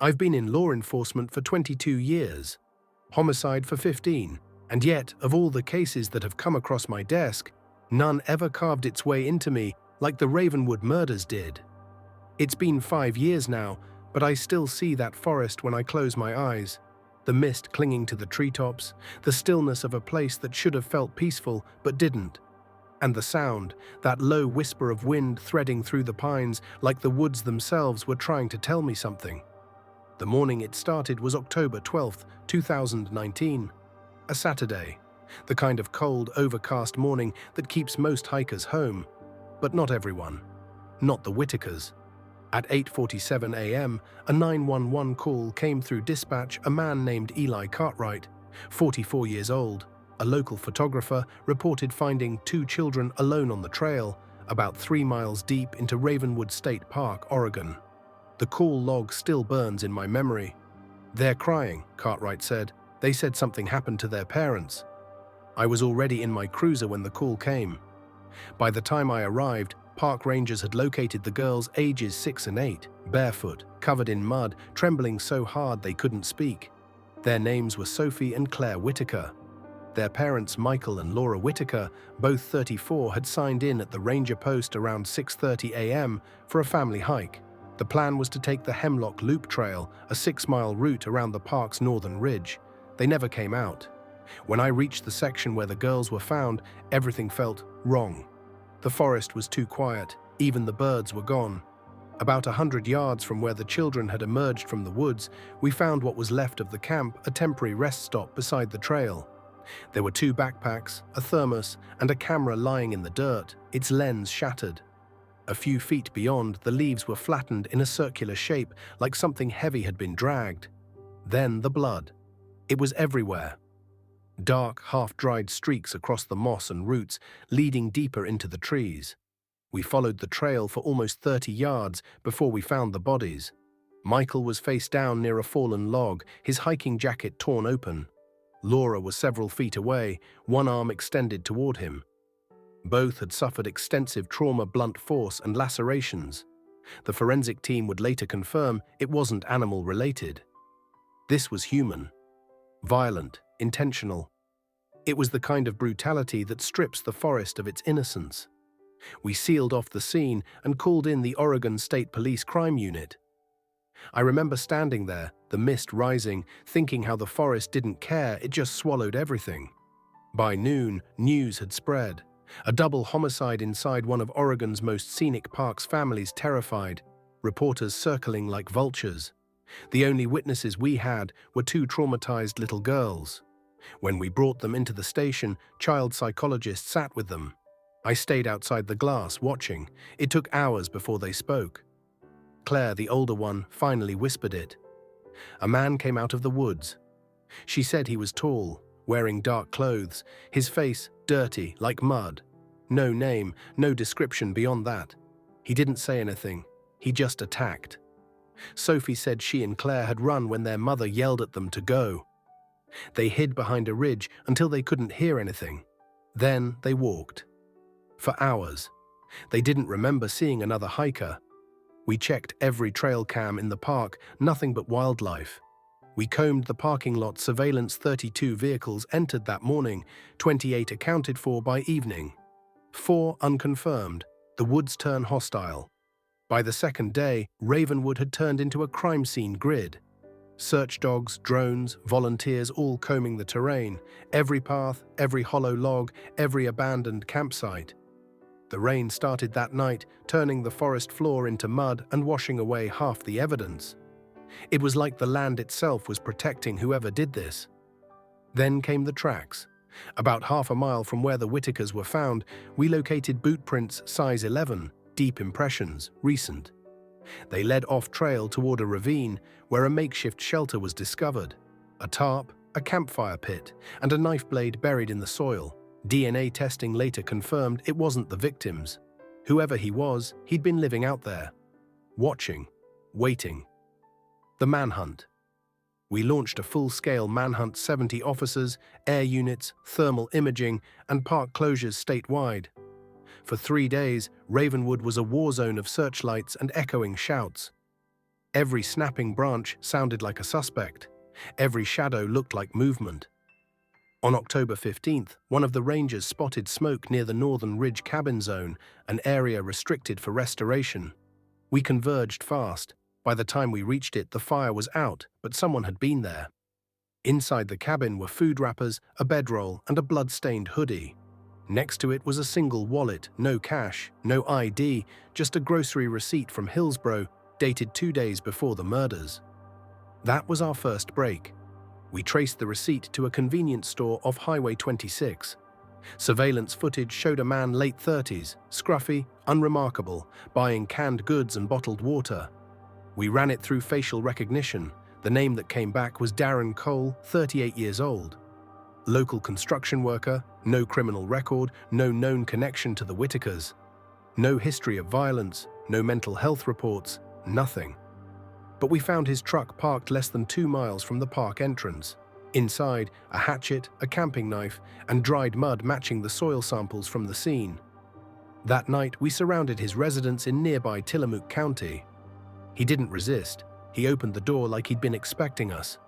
I've been in law enforcement for 22 years, homicide for 15, and yet, of all the cases that have come across my desk, none ever carved its way into me like the Ravenwood murders did. It's been 5 years now, but I still see that forest when I close my eyes. The mist clinging to the treetops, the stillness of a place that should have felt peaceful but didn't. And the sound, that low whisper of wind threading through the pines like the woods themselves were trying to tell me something. The morning it started was October 12th, 2019. A Saturday. The kind of cold, overcast morning that keeps most hikers home. But not everyone. Not the Whitakers. At 8:47 a.m., a 911 call came through dispatch. A man named Eli Cartwright, 44 years old, a local photographer, reported finding 2 children alone on the trail, about 3 miles deep into Ravenwood State Park, Oregon. The call log still burns in my memory. "They're crying," Cartwright said. "They said something happened to their parents." I was already in my cruiser when the call came. By the time I arrived, park rangers had located the girls ages 6 and 8, barefoot, covered in mud, trembling so hard they couldn't speak. Their names were Sophie and Claire Whitaker. Their parents, Michael and Laura Whitaker, both 34, had signed in at the ranger post around 6:30 a.m. for a family hike. The plan was to take the Hemlock Loop Trail, a 6-mile route around the park's northern ridge. They never came out. When I reached the section where the girls were found, everything felt wrong. The forest was too quiet, even the birds were gone. About 100 yards from where the children had emerged from the woods, we found what was left of the camp, a temporary rest stop beside the trail. There were 2 backpacks, a thermos, and a camera lying in the dirt, its lens shattered. A few feet beyond, the leaves were flattened in a circular shape, like something heavy had been dragged. Then the blood. It was everywhere. Dark, half-dried streaks across the moss and roots, leading deeper into the trees. We followed the trail for almost 30 yards before we found the bodies. Michael was face down near a fallen log, his hiking jacket torn open. Laura was several feet away, one arm extended toward him. Both had suffered extensive trauma, blunt force, and lacerations. The forensic team would later confirm it wasn't animal-related. This was human. Violent, intentional. It was the kind of brutality that strips the forest of its innocence. We sealed off the scene and called in the Oregon State Police Crime Unit. I remember standing there, the mist rising, thinking how the forest didn't care, it just swallowed everything. By noon, news had spread. A double homicide inside one of Oregon's most scenic parks, families terrified, reporters circling like vultures. The only witnesses we had were 2 traumatized little girls. When we brought them into the station, child psychologists sat with them. I stayed outside the glass, watching. It took hours before they spoke. Claire, the older one, finally whispered it. A man came out of the woods. She said he was tall, wearing dark clothes, his face dirty, like mud. No name, no description beyond that. He didn't say anything. He just attacked. Sophie said she and Claire had run when their mother yelled at them to go. They hid behind a ridge until they couldn't hear anything. Then they walked. For hours. They didn't remember seeing another hiker. We checked every trail cam in the park, nothing but wildlife. We combed the parking lot, surveillance. 32 vehicles entered that morning, 28 accounted for by evening. 4 unconfirmed. The woods turned hostile. By the second day, Ravenwood had turned into a crime scene grid. Search dogs, drones, volunteers all combing the terrain, every path, every hollow log, every abandoned campsite. The rain started that night, turning the forest floor into mud and washing away half the evidence. It was like the land itself was protecting whoever did this. Then came the tracks. About half a mile from where the Whitakers were found, we located boot prints size 11, deep impressions, recent. They led off-trail toward a ravine where a makeshift shelter was discovered. A tarp, a campfire pit, and a knife blade buried in the soil. DNA testing later confirmed it wasn't the victims. Whoever he was, he'd been living out there. Watching. Waiting. The manhunt. We launched a full-scale manhunt, 70 officers, air units, thermal imaging, and park closures statewide. For 3 days, Ravenwood was a war zone of searchlights and echoing shouts. Every snapping branch sounded like a suspect. Every shadow looked like movement. On October 15th, one of the rangers spotted smoke near the Northern Ridge cabin zone, an area restricted for restoration. We converged fast. By the time we reached it, the fire was out, but someone had been there. Inside the cabin were food wrappers, a bedroll, and a blood-stained hoodie. Next to it was a single wallet, no cash, no ID, just a grocery receipt from Hillsborough, dated 2 days before the murders. That was our first break. We traced the receipt to a convenience store off Highway 26. Surveillance footage showed a man late 30s, scruffy, unremarkable, buying canned goods and bottled water. We ran it through facial recognition. The name that came back was Darren Cole, 38 years old. Local construction worker, no criminal record, no known connection to the Whitakers. No history of violence, no mental health reports, nothing. But we found his truck parked less than 2 miles from the park entrance. Inside, a hatchet, a camping knife, and dried mud matching the soil samples from the scene. That night, we surrounded his residence in nearby Tillamook County. He didn't resist. He opened the door like he'd been expecting us.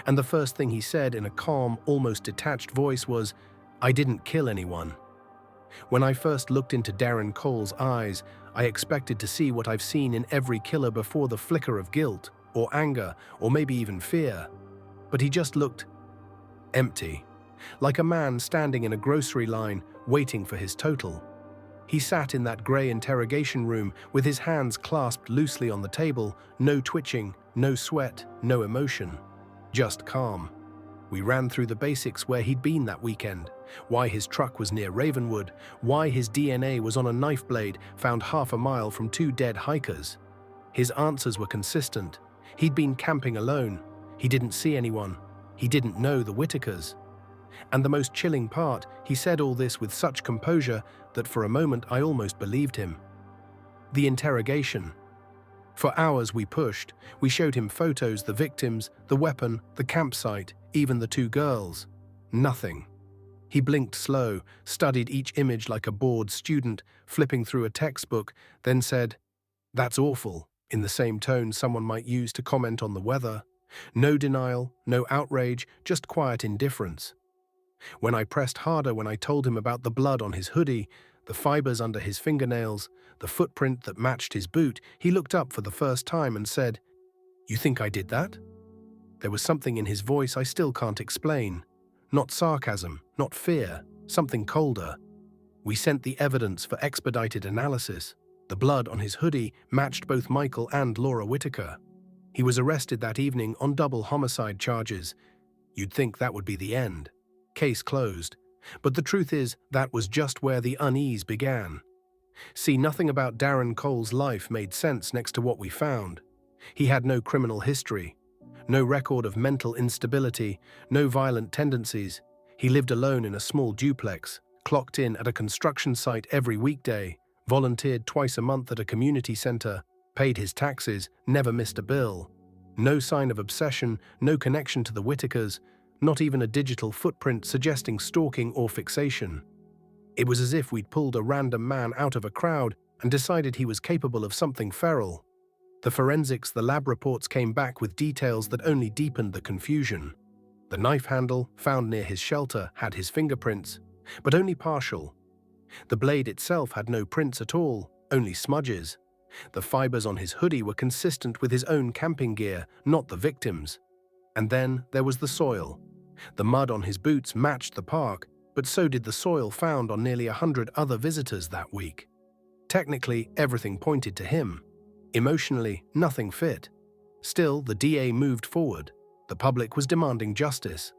And the first thing he said in a calm, almost detached voice was, "I didn't kill anyone." When I first looked into Darren Cole's eyes, I expected to see what I've seen in every killer before, the flicker of guilt, or anger, or maybe even fear. But he just looked empty, like a man standing in a grocery line, waiting for his total. He sat in that grey interrogation room with his hands clasped loosely on the table, no twitching, no sweat, no emotion. Just calm. We ran through the basics: where he'd been that weekend, why his truck was near Ravenwood, why his DNA was on a knife blade found half a mile from 2 dead hikers. His answers were consistent. He'd been camping alone. He didn't see anyone. He didn't know the Whitakers. And the most chilling part, he said all this with such composure that for a moment I almost believed him. The interrogation. For hours we pushed. We showed him photos, the victims, the weapon, the campsite, even the 2 girls. Nothing. He blinked slow, studied each image like a bored student, flipping through a textbook, then said, "That's awful," in the same tone someone might use to comment on the weather. No denial, no outrage, just quiet indifference. When I pressed harder, when I told him about the blood on his hoodie, the fibers under his fingernails, the footprint that matched his boot, he looked up for the first time and said, "You think I did that?" There was something in his voice I still can't explain. Not sarcasm, not fear, something colder. We sent the evidence for expedited analysis. The blood on his hoodie matched both Michael and Laura Whitaker. He was arrested that evening on double homicide charges. You'd think that would be the end. Case closed. But the truth is, that was just where the unease began. See, nothing about Darren Cole's life made sense next to what we found. He had no criminal history, no record of mental instability, no violent tendencies. He lived alone in a small duplex, clocked in at a construction site every weekday, volunteered twice a month at a community center, paid his taxes, never missed a bill. No sign of obsession, no connection to the Whitakers, not even a digital footprint suggesting stalking or fixation. It was as if we'd pulled a random man out of a crowd and decided he was capable of something feral. The forensics, the lab reports came back with details that only deepened the confusion. The knife handle, found near his shelter, had his fingerprints, but only partial. The blade itself had no prints at all, only smudges. The fibers on his hoodie were consistent with his own camping gear, not the victim's. And then there was the soil. The mud on his boots matched the park, but so did the soil found on nearly 100 other visitors that week. Technically, everything pointed to him. Emotionally, nothing fit. Still, the DA moved forward. The public was demanding justice.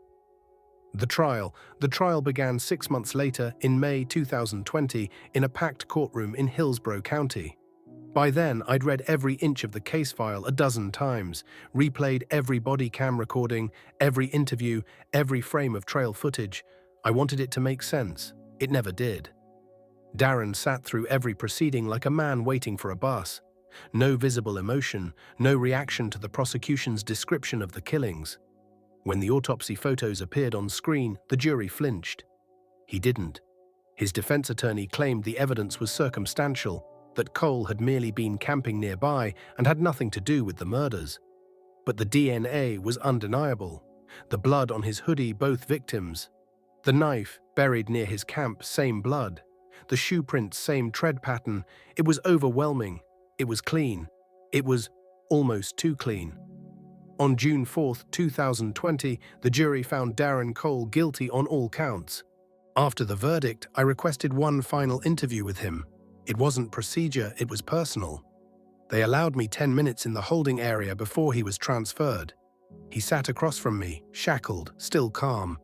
The trial began 6 months later in May 2020 in a packed courtroom in Hillsborough County. By then, I'd read every inch of the case file a dozen times, replayed every body cam recording, every interview, every frame of trail footage. I wanted it to make sense. It never did. Darren sat through every proceeding like a man waiting for a bus. No visible emotion, no reaction to the prosecution's description of the killings. When the autopsy photos appeared on screen, the jury flinched. He didn't. His defense attorney claimed the evidence was circumstantial. that Cole had merely been camping nearby and had nothing to do with the murders. But the DNA was undeniable. The blood on his hoodie, both victims. The knife buried near his camp, same blood. The shoe prints, same tread pattern. It was overwhelming. It was clean. It was almost too clean. On June 4, 2020, the jury found Darren Cole guilty on all counts. After the verdict, I requested one final interview with him. It wasn't procedure, it was personal. They allowed me 10 minutes in the holding area before he was transferred. He sat across from me, shackled, still calm.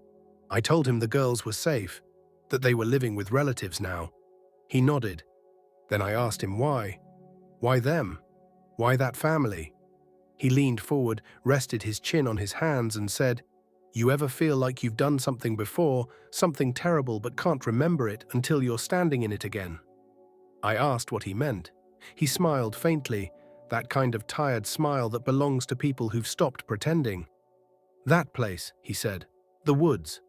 I told him the girls were safe, that they were living with relatives now. He nodded. Then I asked him why. Why them? Why that family? He leaned forward, rested his chin on his hands and said, "You ever feel like you've done something before, something terrible but can't remember it until you're standing in it again?" I asked what he meant. He smiled faintly, that kind of tired smile that belongs to people who've stopped pretending. "That place," he said, "the woods.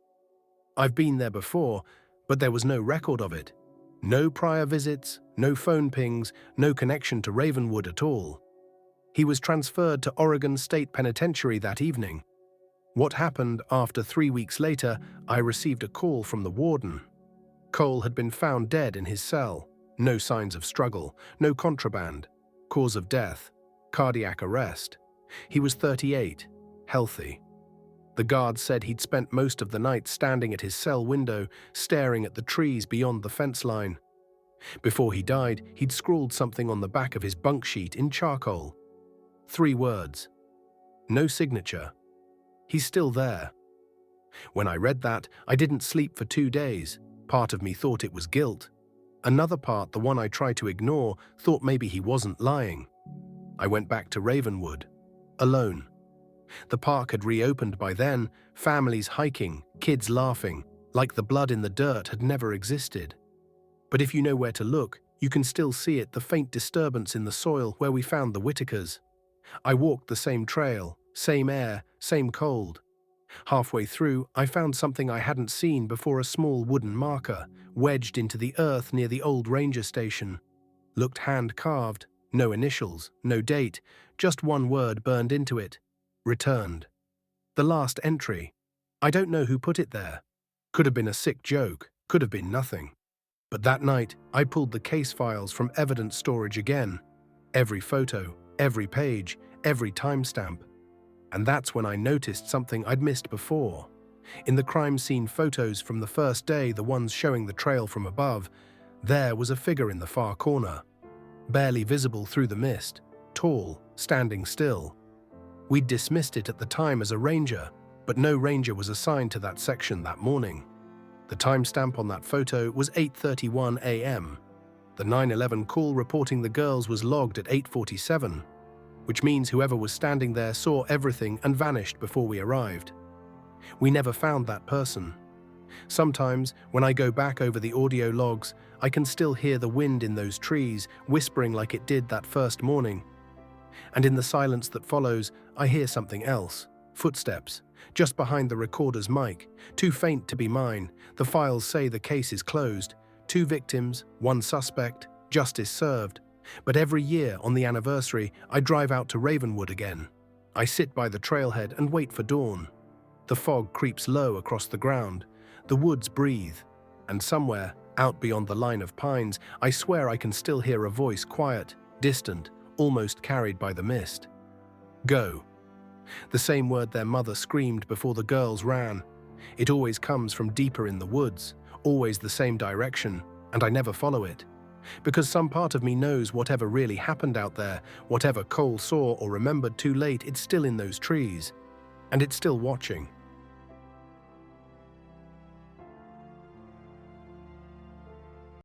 I've been there before, but there was no record of it. No prior visits, no phone pings, no connection to Ravenwood at all." He was transferred to Oregon State Penitentiary that evening. What happened after 3 weeks later, I received a call from the warden. Cole had been found dead in his cell. No signs of struggle, no contraband. Cause of death, cardiac arrest. He was 38, healthy. The guard said he'd spent most of the night standing at his cell window, staring at the trees beyond the fence line. Before he died, he'd scrawled something on the back of his bunk sheet in charcoal. 3 words. No signature. He's still there. When I read that, I didn't sleep for 2 days. Part of me thought it was guilt. Another part, the one I tried to ignore, thought maybe he wasn't lying. I went back to Ravenwood, alone. The park had reopened by then, families hiking, kids laughing, like the blood in the dirt had never existed. But if you know where to look, you can still see it, the faint disturbance in the soil where we found the Whitakers. I walked the same trail, same air, same cold. Halfway through, I found something I hadn't seen before, a small wooden marker, wedged into the earth near the old ranger station. Looked hand-carved, no initials, no date, just one word burned into it. Returned. The last entry. I don't know who put it there. Could have been a sick joke, could have been nothing. But that night, I pulled the case files from evidence storage again. Every photo, every page, every timestamp. And that's when I noticed something I'd missed before. In the crime scene photos from the first day, the ones showing the trail from above, there was a figure in the far corner. Barely visible through the mist, tall, standing still. We'd dismissed it at the time as a ranger, but no ranger was assigned to that section that morning. The timestamp on that photo was 8:31 a.m. The 911 call reporting the girls was logged at 8:47. Which means whoever was standing there saw everything and vanished before we arrived. We never found that person. Sometimes, when I go back over the audio logs, I can still hear the wind in those trees, whispering like it did that first morning. And in the silence that follows, I hear something else. Footsteps, just behind the recorder's mic, too faint to be mine. The files say the case is closed. 2 victims, 1 suspect, justice served. But every year, on the anniversary, I drive out to Ravenwood again. I sit by the trailhead and wait for dawn. The fog creeps low across the ground. The woods breathe. And somewhere, out beyond the line of pines, I swear I can still hear a voice, quiet, distant, almost carried by the mist. Go. The same word their mother screamed before the girls ran. It always comes from deeper in the woods, always the same direction, and I never follow it. Because some part of me knows whatever really happened out there, whatever Cole saw or remembered too late, it's still in those trees. And it's still watching.